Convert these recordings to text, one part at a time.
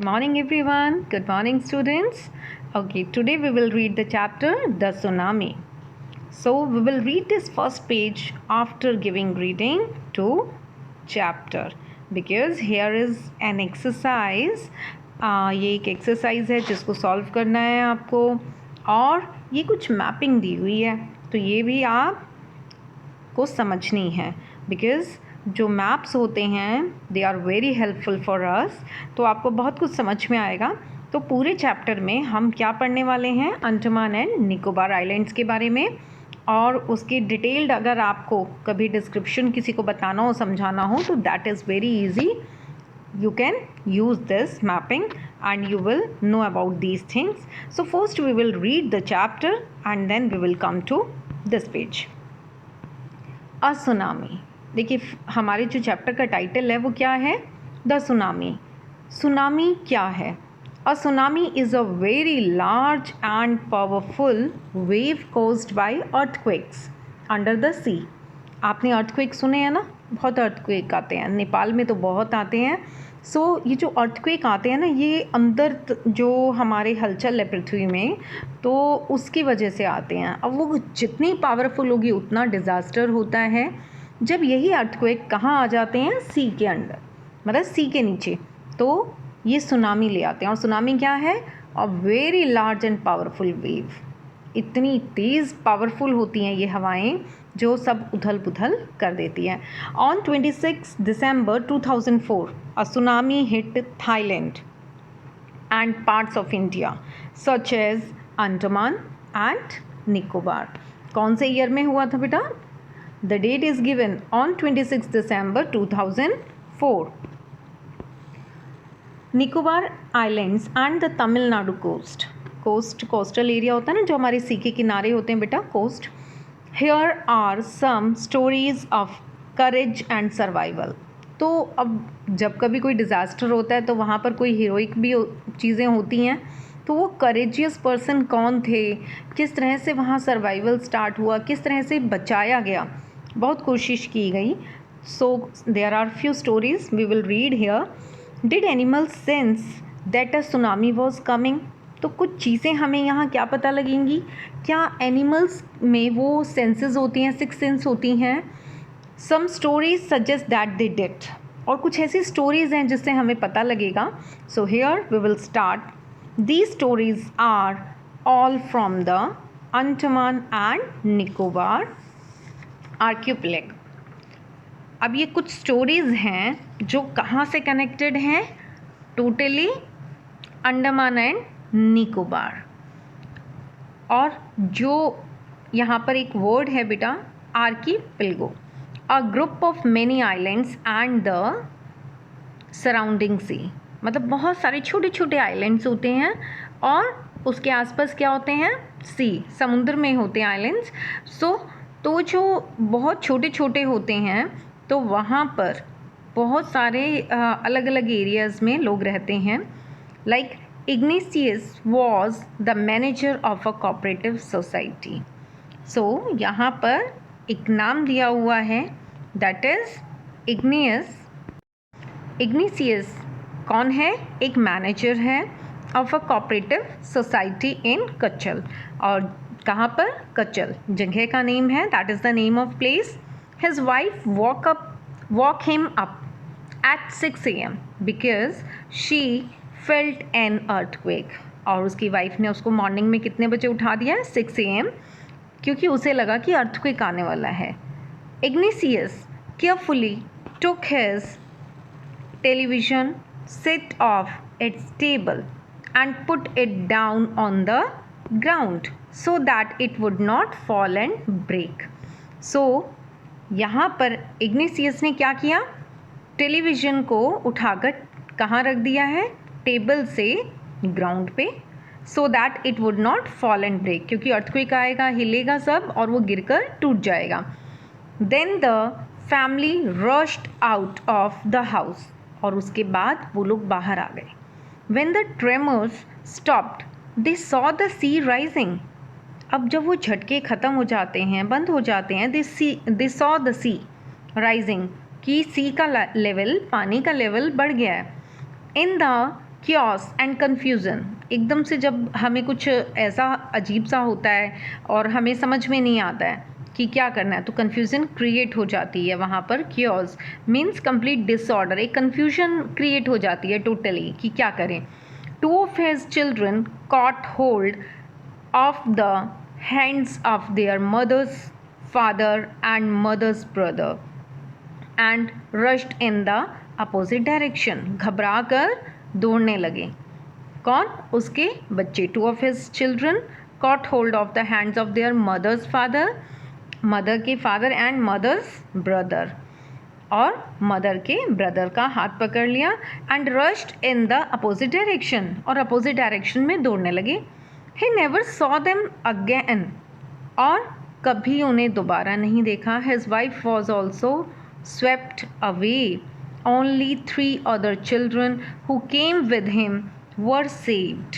Morning everyone. Good morning students. Okay, today we will read the chapter The Tsunami. So we will read this first page after giving reading to chapter because here is an exercise. ये एक exercise है जिसको solve करना है आपको और ये कुछ मैपिंग दी हुई है तो ये भी आपको समझनी है बिकॉज़ जो मैप्स होते हैं they are very helpful for us. तो आपको बहुत कुछ समझ में आएगा। तो पूरे चैप्टर में हम क्या पढ़ने वाले हैं, अंडमान एंड निकोबार आइलैंड्स के बारे में और उसकी डिटेल्ड अगर आपको कभी डिस्क्रिप्शन किसी को बताना हो समझाना हो तो that is very easy. You can use this mapping and you will know about these things. So first we will read the chapter and then we will come to this page. A tsunami. देखिए हमारे जो chapter का title है वो क्या है, the tsunami. Tsunami क्या है? A tsunami is a very large and powerful wave caused by earthquakes under the sea. आपने अर्थक्वेक सुने हैं ना, बहुत अर्थक्वेक आते हैं, नेपाल में तो बहुत आते हैं। ये जो अर्थक्वेक आते हैं ना, ये अंदर जो हमारे हलचल है पृथ्वी में तो उसकी वजह से आते हैं। अब वो जितनी पावरफुल होगी उतना डिज़ास्टर होता है। जब यही अर्थक्वेक कहाँ आ जाते हैं, सी के अंडर, मतलब सी के नीचे, तो ये सुनामी ले आते हैं। और सुनामी क्या है? अ very large and powerful wave. इतनी तेज़ पावरफुल होती हैं ये हवाएं जो सब उथल पुथल कर देती हैं। On 26 December 2004 a tsunami hit Thailand and parts of India such as Andaman and Nicobar. कौन से ईयर में हुआ था बेटा? The date is given on 26 December 2004। Nicobar islands and the Tamil Nadu coastal area होता है ना, जो हमारे सी के किनारे होते हैं बेटा, coast. Here are some stories of courage and survival. तो अब जब कभी कोई डिज़ास्टर होता है तो वहाँ पर कोई हीरोइक भी चीज़ें होती हैं। तो वो करेजियस पर्सन कौन थे, किस तरह से वहाँ सर्वाइवल स्टार्ट हुआ, किस तरह से बचाया गया, बहुत कोशिश की गई। So there are few stories we will read here. Did animals sense that a tsunami was coming? तो कुछ चीज़ें हमें यहाँ क्या पता लगेंगी, क्या एनिमल्स में वो सेंसेस होती हैं, सिक्स सेंस होती हैं? Some stories suggest that they did, और कुछ ऐसी स्टोरीज़ हैं जिससे हमें पता लगेगा। So here we will start. These stories are all from the Andaman and Nicobar archipelago. अब ये कुछ स्टोरीज़ हैं जो कहाँ से कनेक्टेड हैं, टोटली अंडमान एंड निकोबार। और जो यहाँ पर एक वर्ड है बेटा, archipelago, a group of many islands and the surrounding sea. मतलब बहुत सारे छोटे छोटे आइलैंड्स होते हैं और उसके आसपास क्या होते हैं, सी, समुद्र में होते हैं आइलैंड्स। तो जो बहुत छोटे छोटे होते हैं तो वहाँ पर बहुत सारे अलग अलग एरियाज़ में लोग रहते हैं। Like Ignatius was the manager of a cooperative society. यहाँ पर एक नाम दिया हुआ है, दैट इज़ इग्नेशियस कौन है? एक मैनेजर है of a cooperative society in Kachchal. और कहाँ पर? कच्चल जगह का नेम है, that is the name of place. His wife walk him up at 6 AM because she felt an earthquake. और उसकी वाइफ ने उसको मॉर्निंग में कितने बजे उठा दिया है? 6 AM, क्योंकि उसे लगा कि अर्थक्वेक आने वाला है। Ignatius carefully took his television set off its table and put it down on the ground so that it would not fall and break. यहाँ पर इग्नेशियस ने क्या किया? टेलीविज़न को उठाकर कहाँ रख दिया है? टेबल से ग्राउंड पे, so that it would not fall and break, क्योंकि अर्थक्वेक आएगा, हिलेगा सब और वो गिरकर टूट जाएगा। Then the family rushed out of the house, और उसके बाद वो लोग बाहर आ गए। When the tremors stopped, they saw the sea rising. अब जब वो झटके ख़त्म हो जाते हैं, बंद हो जाते हैं, they saw the sea rising, कि सी का लेवल, पानी का लेवल बढ़ गया है। In the chaos and confusion, एकदम से जब हमें कुछ ऐसा अजीब सा होता है और हमें समझ में नहीं आता है कि क्या करना है, तो कन्फ्यूज़न क्रिएट हो जाती है वहाँ पर। क्योस मीन्स कंप्लीट डिसऑर्डर, एक कन्फ्यूजन क्रिएट हो जाती है टोटली कि क्या करें। Two of his children caught hold of the hands of their mother's father and mother's brother and rushed in the opposite direction, घबरा कर दौड़ने लगे। कौन? उसके बच्चे। Two of his children caught hold of the hands of their mother's father, mother के father and mother's brother, और mother के ब्रदर का हाथ पकड़ लिया। And rushed in the opposite direction, और अपोजिट डायरेक्शन में दौड़ने लगे। He never saw them again, और कभी उन्हें दोबारा नहीं देखा। His wife was also swept away, only 3 other children who came with him were saved।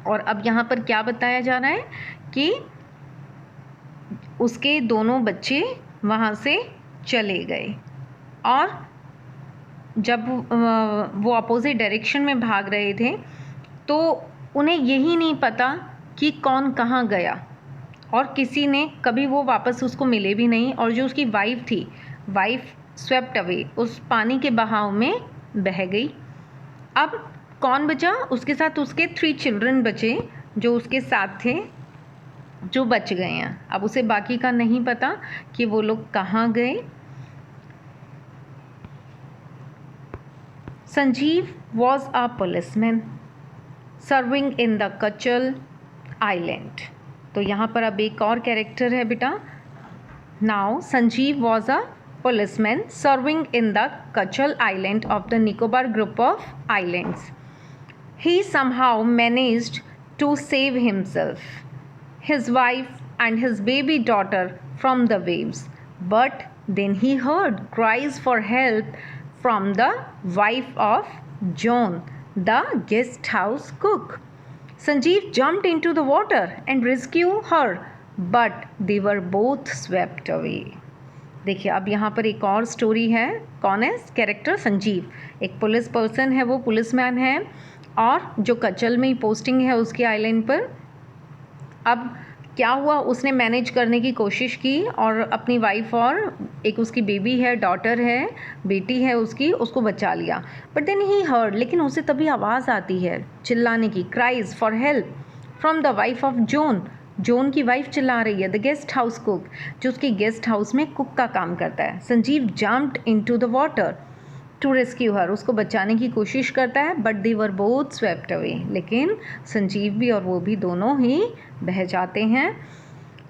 और अब यहाँ पर क्या बताया जा रहा है कि उसके दोनों बच्चे वहाँ से चले गए, और जब वो अपोजिट डायरेक्शन में भाग रहे थे तो उन्हें यही नहीं पता कि कौन कहाँ गया, और किसी ने कभी वो वापस उसको मिले भी नहीं। और जो उसकी वाइफ थी, वाइफ स्वेप्ट अवे, उस पानी के बहाव में बह गई। अब कौन बचा? उसके साथ उसके 3 चिल्ड्रन बचे जो उसके साथ थे, जो बच गए हैं। अब उसे बाकी का नहीं पता कि वो लोग कहाँ गए। Sanjeev was a policeman serving in the Kachal island. तो यहाँ पर अब एक और कैरेक्टर है बेटा। Now Sanjeev was a policeman serving in the Kachal Island of the Nicobar group of islands. He somehow managed to save himself, his wife and his baby daughter from the waves. But then he heard cries for help from the wife of John, the guest house cook. Sanjeev jumped into the water and rescued her, but they were both swept away. देखिए अब यहाँ पर एक और story है। कौन है character? Sanjeev, एक पुलिस पर्सन है, वो पुलिसमैन है, और जो कचल में ही पोस्टिंग है उसके आइलैंड पर। अब क्या हुआ, उसने मैनेज करने की कोशिश की और अपनी वाइफ और एक उसकी बेबी है, डॉटर है, बेटी है उसकी, उसको बचा लिया। बट देन ही हर्ड, लेकिन उसे तभी आवाज़ आती है चिल्लाने की, cries for help from the wife of John. John की वाइफ चिल्ला रही है, द गेस्ट हाउस कुक, जो उसके गेस्ट हाउस में कुक का काम करता है। Sanjeev jumped into the water to rescue her, उसको बचाने की कोशिश करता है। But they were both swept away, लेकिन संजीव भी और वो भी दोनों ही बह जाते हैं।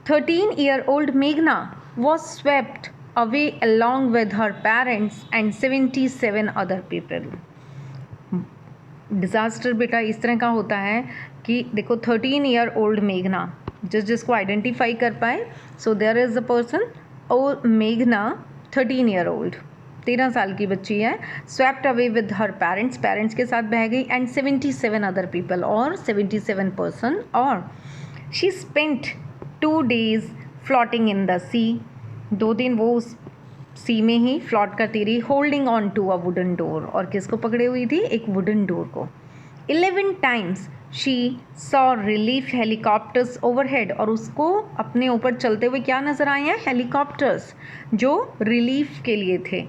13-year-old मेघना was swept away along with her parents and 77 other people. Disaster बेटा इस तरह का होता है कि देखो 13-year-old मेघना, जिसको आइडेंटिफाई कर पाए। So there is a person, और मेघना 13-year-old, 13 साल की बच्ची है। Swept away with her parents, parents के साथ बह गई, एंड 77 अदर पीपल, और 77 पर्सन। और she spent 2 days floating in the sea, 2 दिन वो उस सी में ही फ्लॉट करती रही। Holding on to a wooden door, और किसको पकड़े हुई थी? एक वुडन डोर को। 11 times she saw relief helicopters overhead, और उसको अपने ऊपर चलते हुए क्या नज़र आए हैं? हेलीकॉप्टर्स, जो रिलीफ के लिए थे।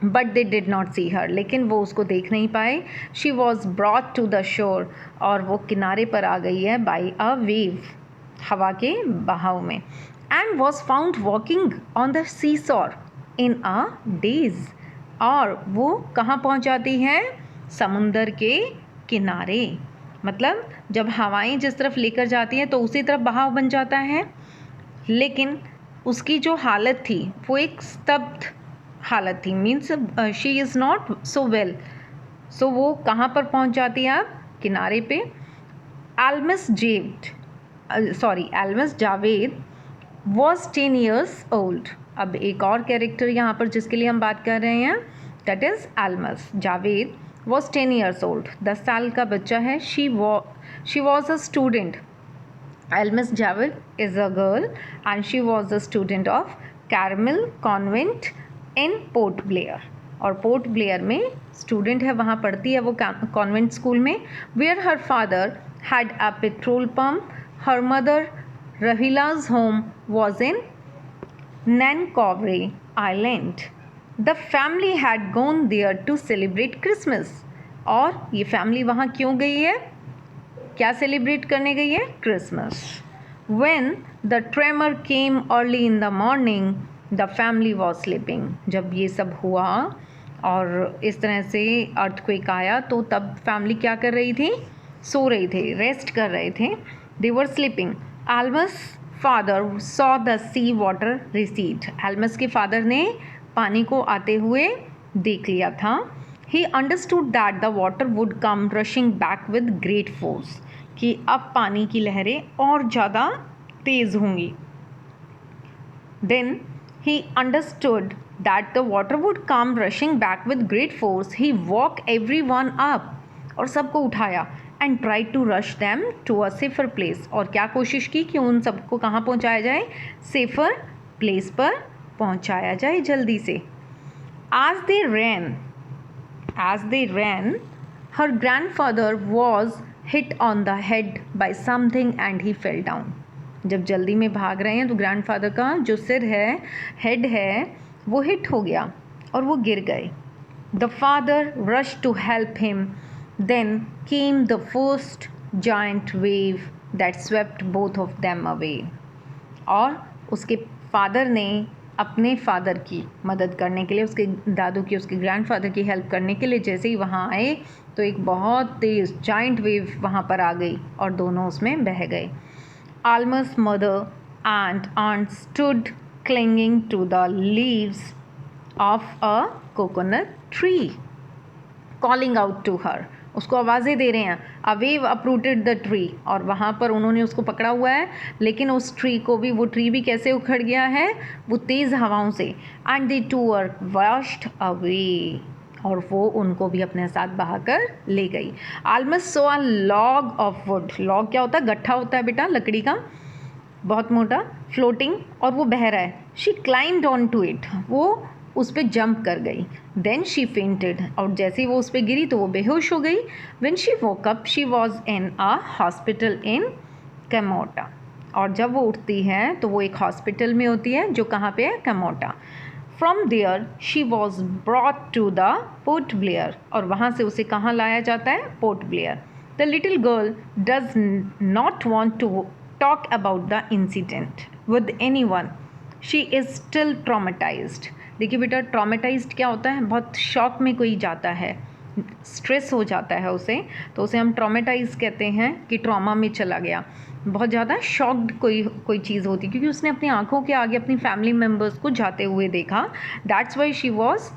But they did not see her, लेकिन वो उसको देख नहीं पाए। She was brought to the shore, और वो किनारे पर आ गई है बाई अ वेव, हवा के बहाव में। And was found walking on the sea shore in a daze, और वो कहाँ पहुँच जाती है? समुंदर के किनारे। मतलब जब हवाएं जिस तरफ लेकर जाती हैं तो उसी तरफ बहाव बन जाता है, लेकिन उसकी जो हालत थी वो एक स्तब्ध हालत थी, means she is not so well. So वो कहाँ पर पहुँच जाती है? आप किनारे पे। Almas Javed was 10 years old। अब एक और कैरेक्टर यहाँ पर जिसके लिए हम बात कर रहे हैं, that is Almas Javed was 10 years old, 10 साल का बच्चा है। She was a student, Almas Javed is a girl, and she was a student of Carmel convent in Port Blair. और पोर्ट ब्लेयर में स्टूडेंट है, वहाँ पढ़ती है वो कॉन्वेंट स्कूल में. Where her father had a petrol pump. Her mother Rahila's home was in Nancowry Island. The family had gone there to celebrate Christmas. और ये फैमिली वहाँ क्यों गई है, क्या सेलिब्रेट करने गई है, Christmas. When the tremor came early in the morning, the family was sleeping. जब ये सब हुआ और इस तरह से अर्थक्वेक आया तो तब फैमिली क्या कर रही थी, सो रही थे, रेस्ट कर रहे थे. They were sleeping. Alma's father saw the sea water recede. Alma's के फादर ने पानी को आते हुए देख लिया था. He understood that the water would come rushing back with great force. कि अब पानी की लहरें और ज़्यादा तेज़ होंगी. Then he understood that the water would come rushing back with great force. He woke everyone up. और सबको उठाया. And try to rush them to a safer place. और क्या कोशिश की कि उन सबको कहाँ पहुँचाया जाए, सेफर प्लेस पर पहुँचाया जाए जल्दी से. As they ran, her grandfather was hit on the head by something and he fell down. जब जल्दी में भाग रहे हैं तो ग्रैंडफादर का जो सिर है, हेड है, वो हिट हो गया और वो गिर गए. The father rushed to help him. Then came the first giant wave that swept both of them away. और उसके फादर ने अपने फादर की मदद करने के लिए, उसके दादू की, उसके ग्रैंडफादर की हेल्प करने के लिए जैसे ही वहाँ आए तो एक बहुत तेज़ जाइंट वेव वहाँ पर आ गई और दोनों उसमें बह गए. Alma's mother and aunt stood clinging to the leaves of a coconut tree, calling out to her. उसको आवाज़ें दे रहे हैं. A wave uprooted the tree. और वहाँ पर उन्होंने उसको पकड़ा हुआ है, लेकिन उस ट्री को भी, वो ट्री भी कैसे उखड़ गया है, वो तेज़ हवाओं से. And they two were washed away. और वो उनको भी अपने साथ बहाकर ले गई. Almost saw a log of wood. log क्या होता है, गट्ठा होता है बेटा, लकड़ी का, बहुत मोटा, फ्लोटिंग, और वो बह रहा है. She climbed onto it. वो उस पर जंप कर गई. Then she fainted. और जैसे ही वो उस पर गिरी तो वो बेहोश हो गई. When she woke up she was in a hospital in Kamorta. और जब वो उठती है तो वो एक हॉस्पिटल में होती है जो कहाँ पे है, Kamorta. From there she was brought to the Port Blair. और वहाँ से उसे कहाँ लाया जाता है, Port Blair. The little girl does not want to talk about the incident with any one. She is still traumatized. देखिए बेटा, ट्रामेटाइज्ड क्या होता है, बहुत शॉक में कोई जाता है, स्ट्रेस हो जाता है उसे, तो उसे हम ट्रामेटाइज कहते हैं कि ट्रॉमा में चला गया, बहुत ज़्यादा शॉक्ड कोई चीज़ होती, क्योंकि उसने अपनी आंखों के आगे अपनी फैमिली मेम्बर्स को जाते हुए देखा. That's why she was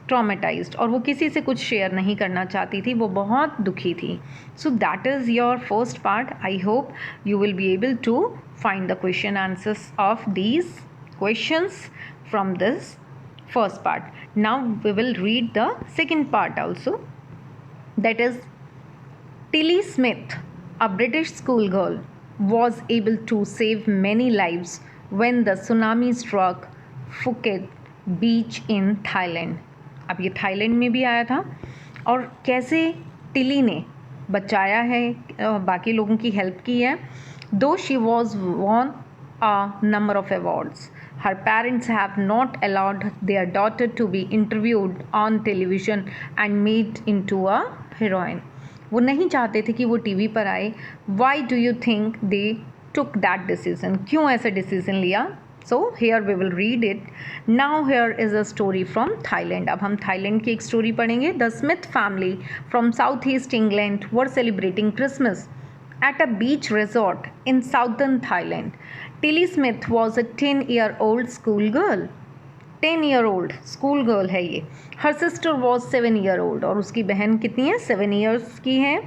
traumatized. और वो किसी से कुछ शेयर नहीं करना चाहती थी, वो बहुत दुखी थी. So that is your first part. I hope you will be able to find the question answers of these questions from this first part. Now we will read the second part also. That is, Tilly Smith, a British schoolgirl, was able to save many lives when the tsunami struck Phuket beach in Thailand. अब ये Thailand में भी आया था और कैसे Tilly ने बचाया है, बाकी लोगों की हेल्प की है. Though she was won a number of awards, her parents have not allowed their daughter to be interviewed on television and made into a heroine. वो नहीं चाहते थे कि वो टीवी पर आए. Why do you think they took that decision? क्यों ऐसा डिसीजन लिया? So here we will read it. Now here is a story from Thailand. अब हम थाईलैंड की एक स्टोरी पढ़ेंगे. The Smith family from southeast England were celebrating Christmas at a beach resort in southern Thailand. Tilly Smith was a 10-year-old schoolgirl. 10-year-old schoolgirl है ये. Her sister was 7-year-old. और उसकी बहन कितनी है, 7 years की है.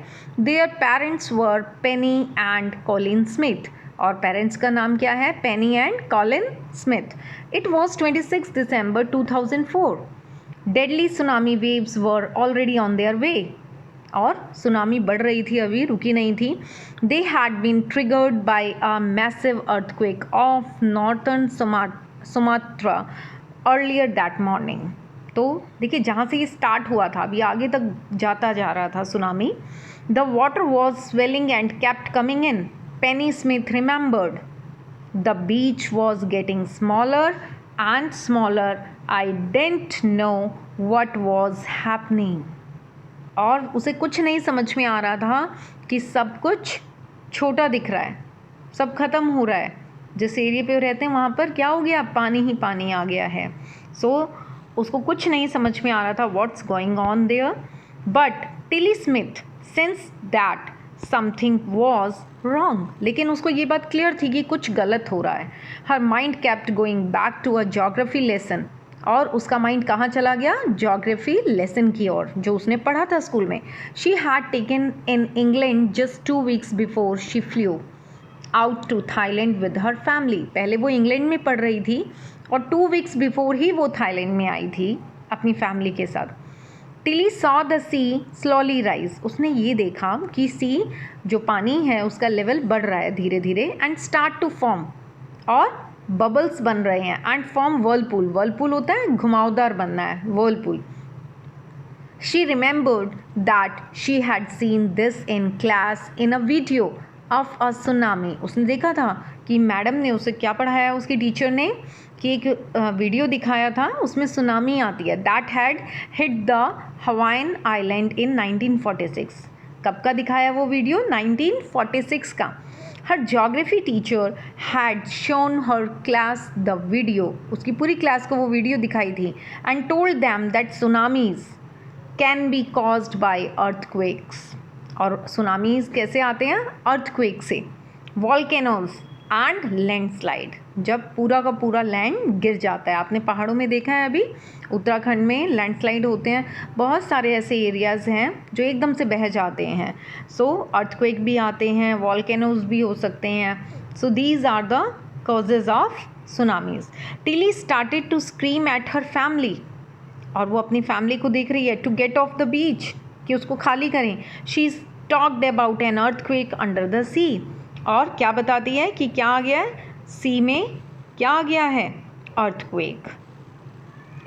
Their parents were Penny and Colin Smith. और पेरेंट्स का नाम क्या है, Penny and Colin Smith. It was 26 December 2004. Deadly tsunami waves were already on their way. और सुनामी बढ़ रही थी, अभी रुकी नहीं थी. They had been triggered by a massive earthquake of northern Sumatra earlier that morning. तो देखिए जहाँ से ये स्टार्ट हुआ था अभी आगे तक जाता जा रहा था tsunami. The water was swelling and kept coming in. Penny Smith remembered. The beach was getting smaller and smaller. I dent know what was happening. और उसे कुछ नहीं समझ में आ रहा था कि सब कुछ छोटा दिख रहा है, सब ख़त्म हो रहा है. जिस एरिया पे रहते हैं वहाँ पर क्या हो गया, पानी ही पानी आ गया है. सो उसको कुछ नहीं समझ में आ रहा था what's going on their. But Tilly Smith sense that something was wrong. लेकिन उसको ये बात क्लियर थी कि कुछ गलत हो रहा है. Her mind kept going back to a geography lesson. और उसका माइंड कहाँ चला गया, ज्योग्राफी लेसन की ओर जो उसने पढ़ा था स्कूल में. She had taken in England just 2 weeks before she flew out to Thailand with her family. पहले वो इंग्लैंड में पढ़ रही थी और 2 weeks बिफोर ही वो थाईलैंड में आई थी अपनी फैमिली के साथ. Tilly saw the sea slowly rise. उसने ये देखा कि सी जो पानी है उसका लेवल बढ़ रहा है धीरे धीरे. एंड स्टार्ट टू फॉर्म, और बबल्स बन रहे हैं. And form Whirlpool. वर्लपूल होता है घुमावदार बनना है, Whirlpool. She remembered that she had seen this in class in a video of a tsunami. उसने देखा था कि मैडम ने उसे क्या पढ़ाया, उसकी टीचर ने, कि एक वीडियो दिखाया था उसमें सुनामी आती है. That had hit the Hawaiian island in 1946. कब का दिखाया वो वीडियो, 1946 का. Her geography teacher had shown her class the video. उसकी पूरी क्लास को वो वीडियो दिखाई थी. And told them that tsunamis can be caused by earthquakes. और सुनामीज कैसे आते हैं, अर्थक्वेक से. Volcanoes and landslide. जब पूरा का पूरा लैंड गिर जाता है. आपने पहाड़ों में देखा है अभी उत्तराखंड में लैंडस्लाइड होते हैं. बहुत सारे ऐसे एरियाज़ हैं जो एकदम से बह जाते हैं. सो अर्थक्वेक भी आते हैं, वॉल्केनोज भी हो सकते हैं. So these are the causes of tsunamis. Tilly started to scream at her family. और वो अपनी फैमिली को देख रही है, to get off the beach, कि उसको खाली करें. She talked about an earthquake under the sea. और क्या बताती है कि क्या आ गया है, सी में क्या आ गया है, earthquake.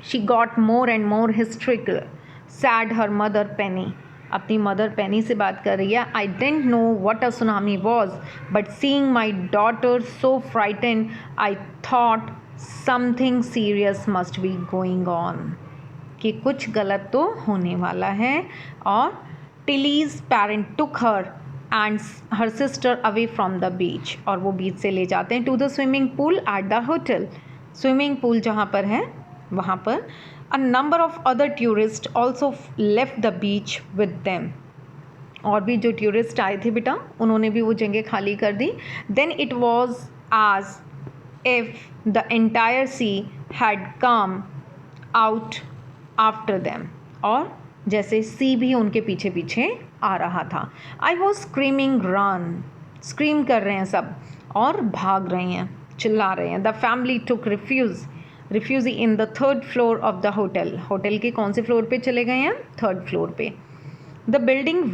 She got more and more hysterical. Said her mother Penny. अपनी मदर पेनी से बात कर रही है. I dent know what a tsunami was, but seeing my daughter so frightened I thought something serious must be going on. कि कुछ गलत तो होने वाला है. और Tilly's parent took her and her sister away from the beach. और वो बीच से ले जाते हैं to the swimming pool at the hotel. Swimming pool जहाँ पर है वहाँ पर. A number of other tourist also left the beach with them. और भी जो टूरिस्ट आए थे बेटा उन्होंने भी वो जगह खाली कर दी. Then it was as if the entire sea had come out after them. और जैसे सी भी उनके पीछे पीछे आ रहा था. I was screaming run. Scream कर रहे हैं सब और भाग रहे हैं, चिल्ला रहे हैं. The family took refugee in the 3rd floor of the hotel. Hotel के कौन से फ्लोर पे चले गए हैं, 3rd floor पे. The building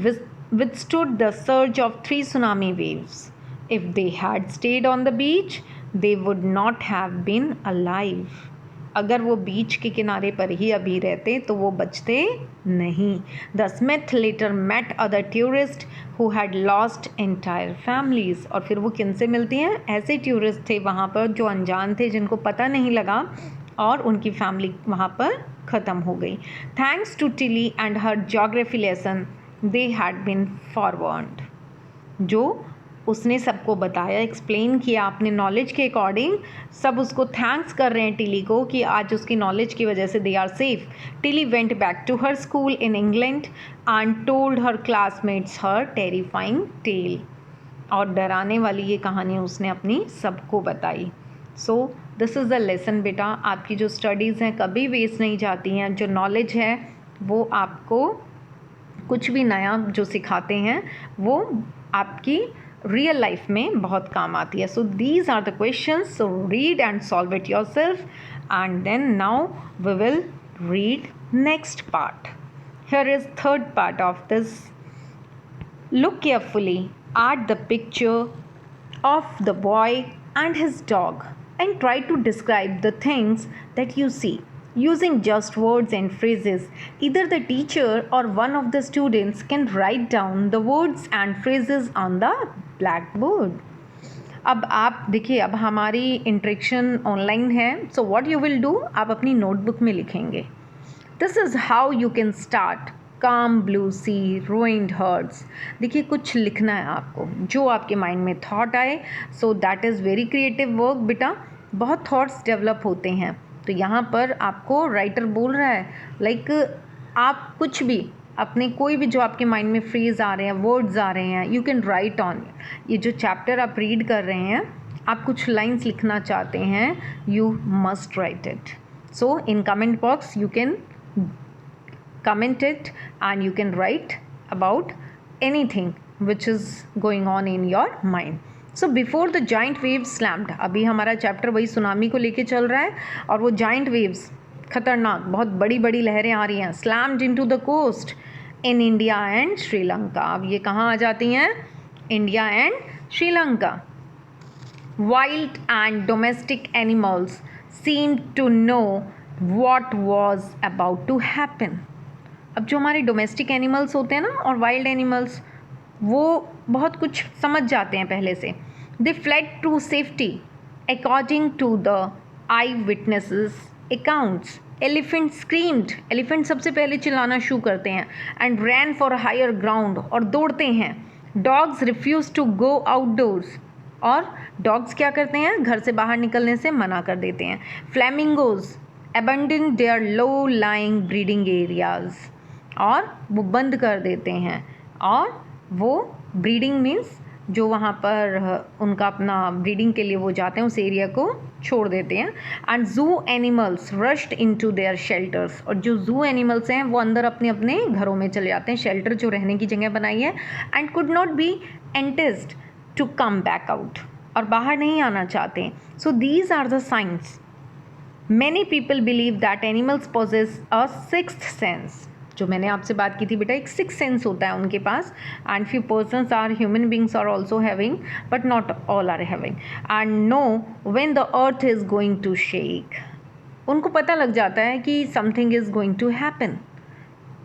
withstood the surge of 3 tsunami waves. If they had stayed on the beach, they would not have been alive. अगर वो बीच के किनारे पर ही अभी रहते तो वो बचते नहीं. The Smith later met other tourist who had lost entire families. और फिर वो किन से मिलती हैं, ऐसे टूरिस्ट थे वहाँ पर जो अनजान थे, जिनको पता नहीं लगा और उनकी फैमिली वहाँ पर ख़त्म हो गई. Thanks to Tilly and her geography lesson they had been forward. जो उसने सबको बताया, एक्सप्लेन किया अपने नॉलेज के अकॉर्डिंग. सब उसको थैंक्स कर रहे हैं टिली को कि आज उसकी नॉलेज की वजह से they are safe. Tilly went back to her school in England and told her classmates her terrifying tale. और डराने वाली ये कहानी उसने अपनी सबको बताई. So this is the lesson बेटा. आपकी जो स्टडीज़ हैं कभी वेस्ट नहीं जाती हैं. जो नॉलेज है वो आपको कुछ भी नया जो सिखाते हैं वो आपकी रियल लाइफ में बहुत काम आती है. So these are the questions. So read and solve it yourself and then now we will read next part. Here is 3rd part of this. Look carefully at the picture of the boy and his dog and try to describe the things that you see. using just words and phrases. Either the teacher or one of the students can write down the words and phrases on the blackboard. अब आप देखिए, अब हमारी interaction online है, so what you will do, आप अपनी notebook में लिखेंगे. This is how you can start काम ब्लू सी ruined हर्ट्स. देखिए, कुछ लिखना है आपको, जो आपके माइंड में थॉट आए. सो that is very creative work बेटा. बहुत थॉट्स डेवलप होते हैं. तो यहाँ पर आपको राइटर बोल रहा है लाइक आप कुछ भी अपने कोई भी जो आपके माइंड में फ्रेज आ रहे हैं, वर्ड्स आ रहे हैं, यू कैन राइट ऑन. ये जो चैप्टर आप रीड कर रहे हैं, आप कुछ लाइन्स लिखना चाहते हैं, you must write it. So in comment box you can comment it and you can write about anything which is going on in your mind. So before the giant waves slammed, अभी हमारा chapter वही tsunami को लेके चल रहा है और वो giant waves खतरनाक बहुत बड़ी बड़ी लहरें आ रही हैं, slammed into the coast in India and Sri Lanka. अब ये कहाँ आ जाती हैं? India and Sri Lanka. Wild and domestic animals seemed to know what was about to happen. अब जो हमारे डोमेस्टिक एनिमल्स होते हैं ना और वाइल्ड एनिमल्स, वो बहुत कुछ समझ जाते हैं पहले से. They fled to safety according to the eye witnesses accounts. Elephant screamed, elephant सबसे पहले चिल्लाना शुरू करते हैं. And ran for higher ground, और दौड़ते हैं. Dogs refuse to go outdoors, और डॉग्स क्या करते हैं? घर से बाहर निकलने से मना कर देते हैं. Flamingos abandon their low lying breeding areas, और वो बंद कर देते हैं. और वो ब्रीडिंग मीन्स जो वहाँ पर उनका अपना ब्रीडिंग के लिए वो जाते हैं, उस एरिया को छोड़ देते हैं. एंड जू animals rushed into their shelters, और जो जू एनिमल्स हैं वो अंदर अपने अपने घरों में चले जाते हैं, शेल्टर जो रहने की जगह बनाई है. And could not be enticed to come back out, और बाहर नहीं आना चाहते. So these are the science. Many people believe that animals possess a sixth sense. जो मैंने आपसे बात की थी बेटा, एक सिक्स सेंस होता है उनके पास. And few persons are human beings are also having, but not all are having. And know when the earth is going to shake. उनको पता लग जाता है कि something is going to happen.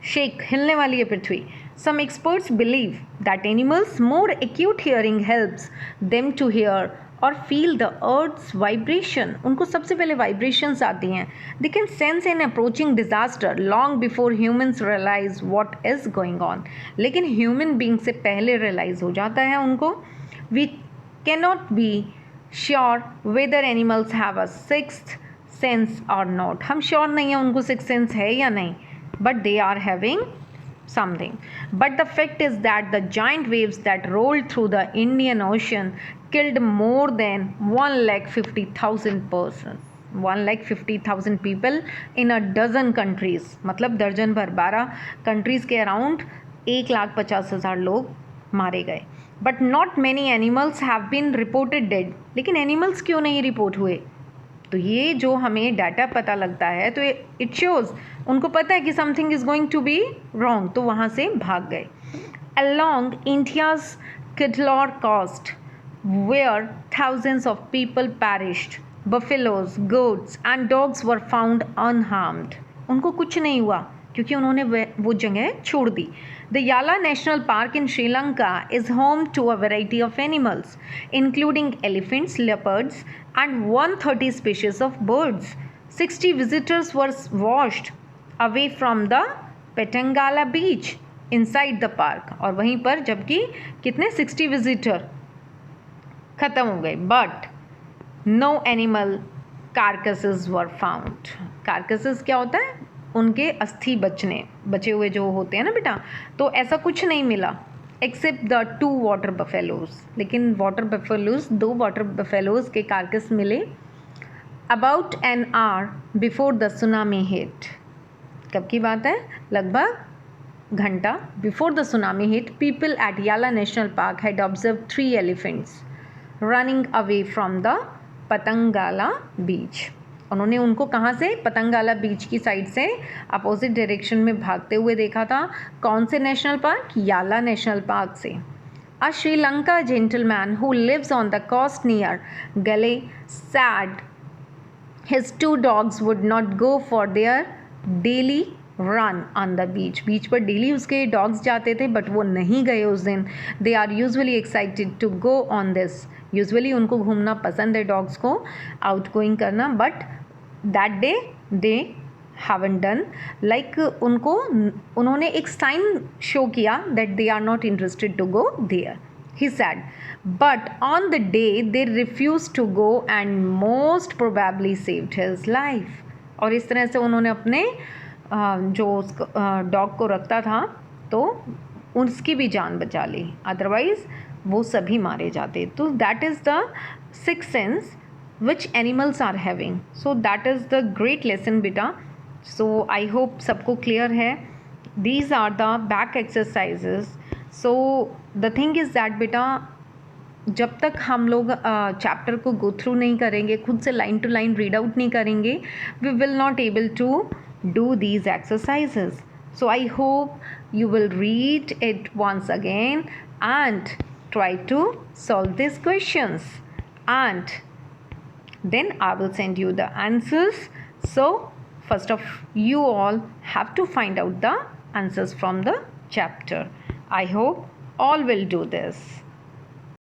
Shake, हिलने वाली है पृथ्वी. Some experts believe that animals more acute hearing helps them to hear or feel the earth's vibration. उनको सबसे पहले वाइब्रेशंस आती हैं. They can sense an approaching disaster long before humans realise what is going on. लेकिन human being से पहले realise हो जाता है उनको. We can not be sure whether animals have a sixth sense और नॉट. हम श्योर नहीं हैं उनको सिक्स सेंस है या नहीं, but they are having something. But the fact is that the giant waves that rolled through the Indian Ocean killed more than 1,50,000 persons. 1,50,000 people in a dozen countries. मतलब दर्जन भर 12 countries के around 1,50,000 लोग मारे गए. But not many animals have been reported dead. लेकिन animals क्यों नहीं रिपोर्ट हुए? तो ये जो हमें डाटा पता लगता है, तो इट शोज़ उनको पता है कि something is going to be wrong, तो वहाँ से भाग गए. Along India's Cuddalore coast where thousands of people perished. Buffaloes, goats and dogs were found unharmed. उनको कुछ नहीं हुआ क्योंकि उन्होंने वो जगह छोड़ दी. The Yala National Park in Sri Lanka is home to a variety of animals, including elephants, leopards, and 130 species of birds. 60 visitors were washed away from the Petangala beach inside the park. और वहीं पर जबकि कितने 60 visitor ख़त्म हो गए. But no animal carcasses were found. Carcasses क्या होता है? उनके अस्थि बचे हुए जो होते हैं ना बेटा, तो ऐसा कुछ नहीं मिला एक्सेप्ट द 2 वाटर बफेलोज. लेकिन वाटर बफेलोज, 2 वाटर बफेलोज के कार्कस मिले about an hour before the tsunami hit. कब की बात है? लगभग घंटा before the tsunami hit. People at Yala national park had observe 3 elephants running away from the Patanangala beach. उन्होंने उनको कहाँ से? पतंगाला बीच की साइड से अपोजिट डायरेक्शन में भागते हुए देखा था. कौन से national park? Yala national park से. A Sri Lanka gentleman who lives on the coast near Galle said his two dogs would not go for their daily run on the beach. बीच पर डेली उसके डॉग्स जाते थे बट वो नहीं गए उस दिन. They are usually excited to go on this. Usually उनको घूमना पसंद है डॉग्स को, आउट गोइंग करना, but that day they haven't done. Like उन्होंने एक साइन शो किया that they are not interested to go there. He said, but on the day they refused to go and most probably saved his life. और इस तरह से उन्होंने अपने जो डॉग को रखता था तो उसकी भी जान बचा ली, अदरवाइज वो सभी मारे जाते. तो that is the sixth sense which animals are having. So that is the great lesson बेटा. So I hope सबको clear है. These are the back exercises. So the thing is that बेटा जब तक हम लोग चैप्टर को गो थ्रू नहीं करेंगे, खुद से line to line read out नहीं करेंगे, we will not able to do these exercises. So I hope you will read it once again and try to solve these questions, and then I will send you the answers. So first of you all have to find out the answers from the chapter. I hope all will do this.